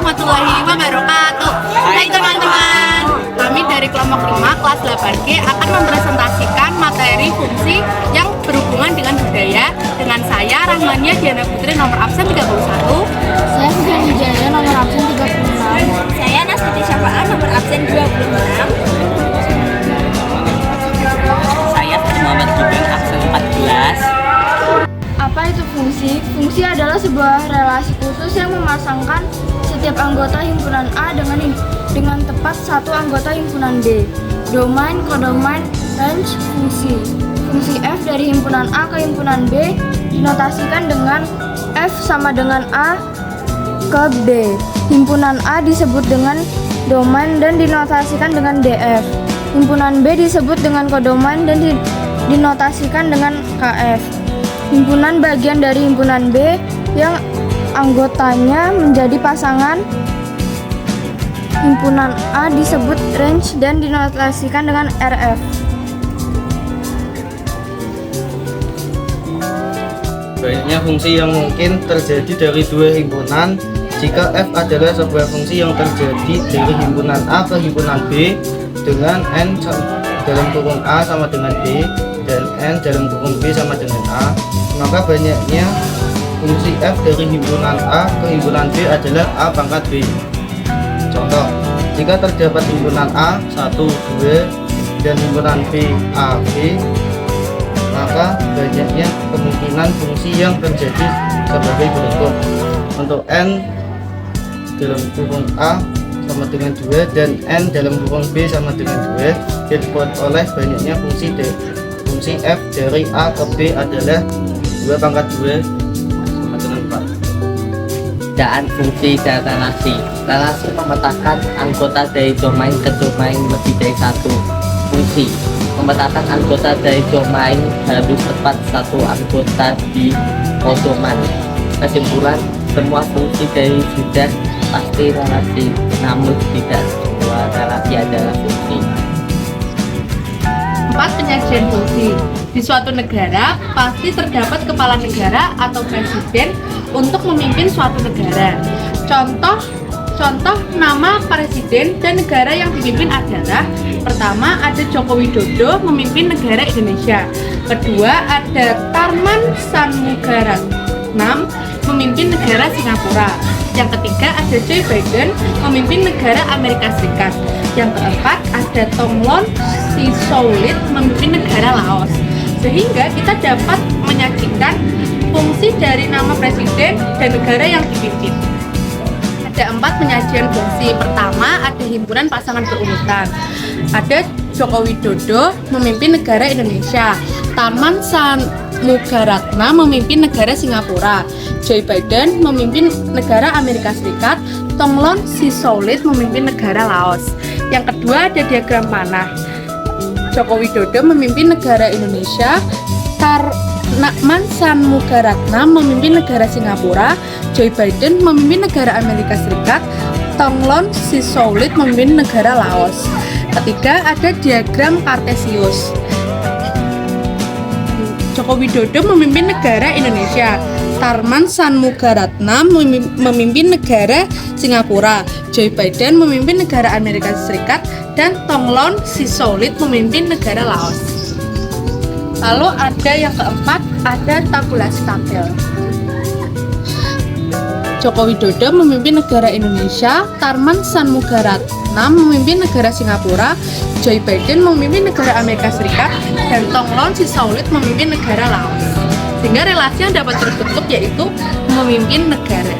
warahmatullahi wabarakatuh. Hai teman-teman, kami dari kelompok 5 kelas 8G akan mempresentasikan materi fungsi yang berhubungan dengan budaya dengan saya Rahmania Diana Putri nomor absen 31. Saya Sufyan Wijaya nomor absen 36. Saya Nastuti Syafa'ah nomor absen 26. Saya Muhammad Gibran absen 14. Apa itu fungsi? Fungsi adalah sebuah relasi khusus yang memasangkan setiap anggota himpunan A dengan tepat satu anggota himpunan B. Domain, kodomain, range, fungsi. Fungsi F dari himpunan A ke himpunan B dinotasikan dengan F sama dengan A ke B. Himpunan A disebut dengan domain dan dinotasikan dengan DF. Himpunan B disebut dengan kodomain dan dinotasikan dengan KF. Himpunan bagian dari himpunan B yang anggotanya menjadi pasangan himpunan A disebut range dan dinotasikan dengan RF. Banyaknya fungsi yang mungkin terjadi dari dua himpunan jika F adalah sebuah fungsi yang terjadi dari himpunan A ke himpunan B dengan N dalam kurung A sama dengan B dan N dalam kurung B sama dengan A, maka banyaknya fungsi F dari himpunan A ke himpunan B adalah A pangkat B. Contoh, jika terdapat himpunan A 1, 2 dan himpunan B A, B, maka banyaknya kemungkinan fungsi yang terjadi sebagai berikut. Untuk N dalam kurung A sama dengan 2 dan N dalam kurung B sama dengan 2 dibuat oleh banyaknya fungsi F dari A ke B adalah 2 pangkat 2 sama dengan 4. Dan fungsi dan relasi. Relasi memetakan anggota dari domain ke domain lebih dari satu. Fungsi memetakan anggota dari domain harus tepat satu anggota di kodoman. Kesimpulan, semua fungsi dari sudah pasti relasi, namun tidak semua relasi adalah fungsi. 4. Penyajian fungsi. Di suatu negara pasti terdapat kepala negara atau presiden untuk memimpin suatu negara. Contoh nama presiden dan negara yang dipimpin adalah: pertama ada Joko Widodo memimpin negara Indonesia, kedua ada Tharman Shanmugaratnam memimpin negara Singapura, yang ketiga ada Joe Biden memimpin negara Amerika Serikat, yang keempat ada Thongloun Sisoulith memimpin negara Laos. Sehingga kita dapat menyajikan fungsi dari nama presiden dan negara yang dipimpin. Ada 4 penyajian fungsi. Pertama ada himpunan pasangan berurutan. Ada Joko Widodo memimpin negara Indonesia, Tharman Shanmugaratnam memimpin negara Singapura, Joe Biden memimpin negara Amerika Serikat, Thongloun Sisoulith memimpin negara Laos. Yang kedua ada diagram panah. Joko Widodo memimpin negara Indonesia, Tharman Shanmugaratnam memimpin negara Singapura, Joe Biden memimpin negara Amerika Serikat, Thongloun Sisoulith memimpin negara Laos. Ketiga ada diagram Kartesius. Joko Widodo memimpin negara Indonesia, Tharman Shanmugaratnam memimpin negara Singapura, Joe Biden memimpin negara Amerika Serikat, dan Thongloun Sisoulith memimpin negara Laos. Lalu ada yang keempat, ada tabulasi tabel. Joko Widodo memimpin negara Indonesia, Tharman Shanmugaratnam memimpin negara Singapura, Joe Biden memimpin negara Amerika Serikat, dan Thongloun Sisoulith memimpin negara Laos. Sehingga relasi yang dapat terbentuk yaitu memimpin negara.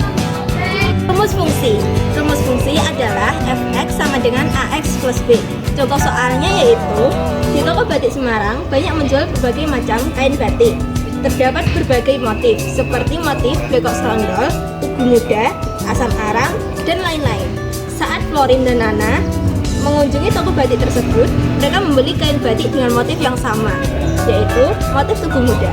Rumus fungsi. Rumus fungsi adalah Fx sama dengan Ax plus B. Contoh soalnya yaitu, di toko batik Semarang banyak menjual berbagai macam kain batik. Terdapat berbagai motif seperti motif bekok serondol, tugu muda, asam arang, dan lain-lain. Saat Florin dan Nana mengunjungi toko batik tersebut, mereka membeli kain batik dengan motif yang sama, yaitu motif tugu muda.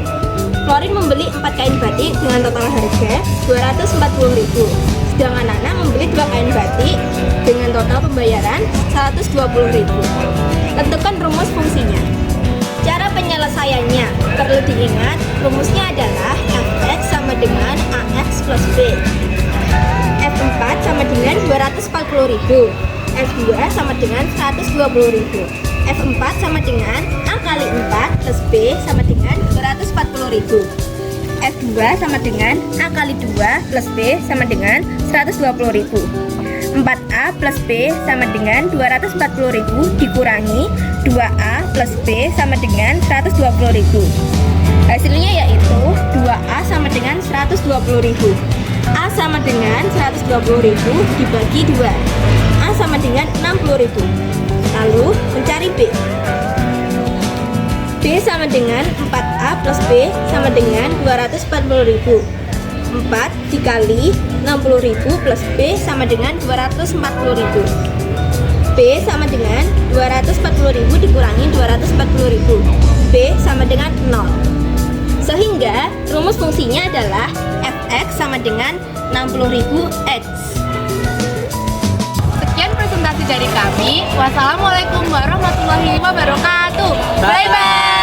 Florin membeli 4 kain batik dengan total harga 240.000. Sedangkan Nana membeli 2 kain batik dengan total pembayaran 120.000. Tentukan rumus fungsinya. Cara penyelesaiannya perlu diingat, rumusnya adalah Fx sama dengan Ax plus B. F4 sama dengan 240.000. F2 sama dengan 120.000. F4 sama dengan A kali 4 plus B sama dengan 240.000. F2 sama dengan A kali 2 plus B sama dengan 120.000. 4A plus B sama dengan 240.000 dikurangi 2A plus B sama dengan 120.000. Hasilnya yaitu 2A sama dengan 120.000. A sama dengan 120.000 dibagi 2. A sama dengan 60.000. Lalu mencari B. B sama dengan 4A plus B sama dengan 240.000. 4 dikali 60.000 plus B sama dengan 240.000. B sama dengan 240.000 dikurangi 240.000. B sama dengan 0. Sehingga rumus fungsinya adalah fx sama dengan 60.000 x. Sekian presentasi dari kami. Wassalamualaikum warahmatullahi wabarakatuh. Bye bye.